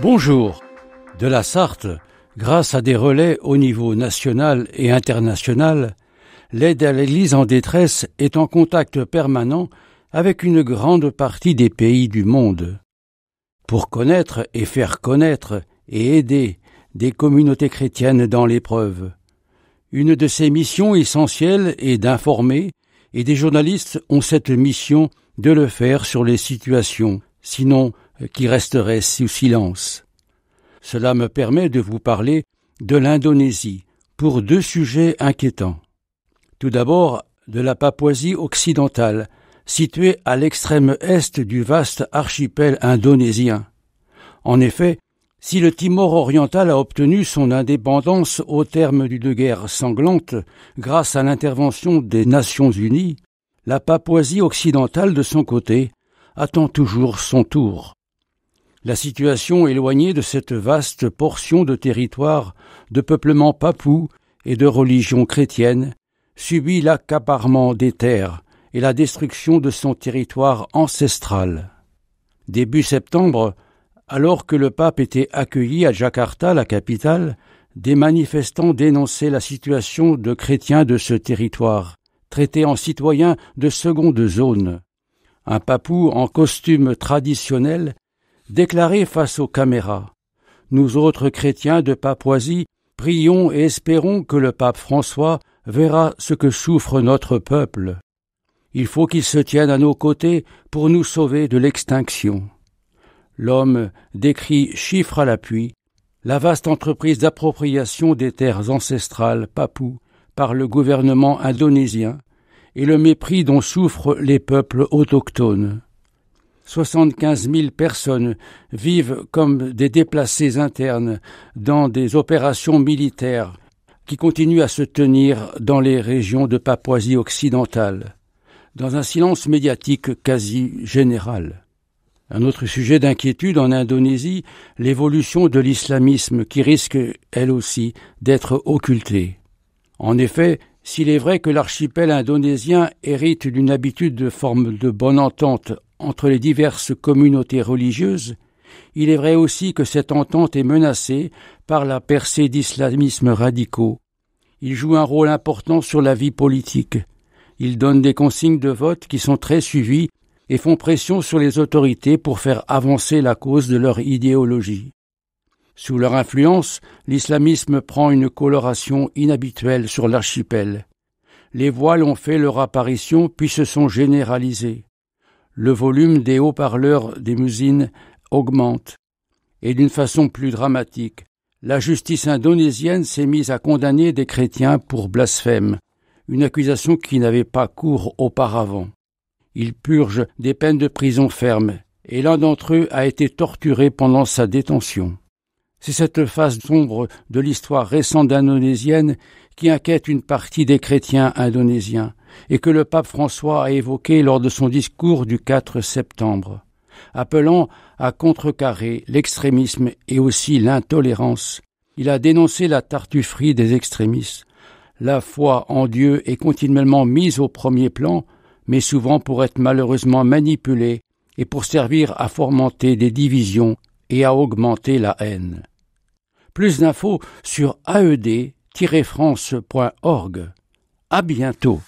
Bonjour. De la Sarthe, grâce à des relais au niveau national et international, l'aide à l'Église en détresse est en contact permanent avec une grande partie des pays du monde. Pour connaître et faire connaître et aider des communautés chrétiennes dans l'épreuve. Une de ses missions essentielles est d'informer, et des journalistes ont cette mission de le faire sur les situations, sinon qui resteraient sous silence. Cela me permet de vous parler de l'Indonésie pour deux sujets inquiétants. Tout d'abord, de la Papouasie occidentale, située à l'extrême est du vaste archipel indonésien. En effet, si le Timor oriental a obtenu son indépendance au terme d'une guerre sanglante grâce à l'intervention des Nations unies, la Papouasie occidentale, de son côté, attend toujours son tour. La situation éloignée de cette vaste portion de territoire de peuplement papou et de religion chrétienne subit l'accaparement des terres et la destruction de son territoire ancestral. Début septembre, alors que le pape était accueilli à Jakarta, la capitale, des manifestants dénonçaient la situation de chrétiens de ce territoire, traités en citoyens de seconde zone. Un papou en costume traditionnel déclarait face aux caméras « Nous autres chrétiens de Papouasie, prions et espérons que le pape François verra ce que souffre notre peuple. Il faut qu'il se tienne à nos côtés pour nous sauver de l'extinction. » L'homme décrit, chiffre à l'appui, la vaste entreprise d'appropriation des terres ancestrales papoues par le gouvernement indonésien et le mépris dont souffrent les peuples autochtones. 75 000 personnes vivent comme des déplacés internes dans des opérations militaires qui continuent à se tenir dans les régions de Papouasie occidentale, dans un silence médiatique quasi général. Un autre sujet d'inquiétude en Indonésie, l'évolution de l'islamisme qui risque, elle aussi, d'être occultée. En effet, s'il est vrai que l'archipel indonésien hérite d'une habitude de forme de bonne entente entre les diverses communautés religieuses, il est vrai aussi que cette entente est menacée par la percée d'islamismes radicaux. Ils jouent un rôle important sur la vie politique. Ils donnent des consignes de vote qui sont très suivies et font pression sur les autorités pour faire avancer la cause de leur idéologie. Sous leur influence, l'islamisme prend une coloration inhabituelle sur l'archipel. Les voiles ont fait leur apparition puis se sont généralisés. Le volume des haut-parleurs des muezzins augmente. Et d'une façon plus dramatique, la justice indonésienne s'est mise à condamner des chrétiens pour blasphème, une accusation qui n'avait pas cours auparavant. Ils purgent des peines de prison ferme, et l'un d'entre eux a été torturé pendant sa détention. C'est cette phase sombre de l'histoire récente indonésienne qui inquiète une partie des chrétiens indonésiens, et que le pape François a évoqué lors de son discours du 4 septembre, appelant à contrecarrer l'extrémisme et aussi l'intolérance. Il a dénoncé la tartufferie des extrémistes. La foi en Dieu est continuellement mise au premier plan, mais souvent pour être malheureusement manipulée et pour servir à fomenter des divisions et à augmenter la haine. Plus d'infos sur aed-france.org. À bientôt.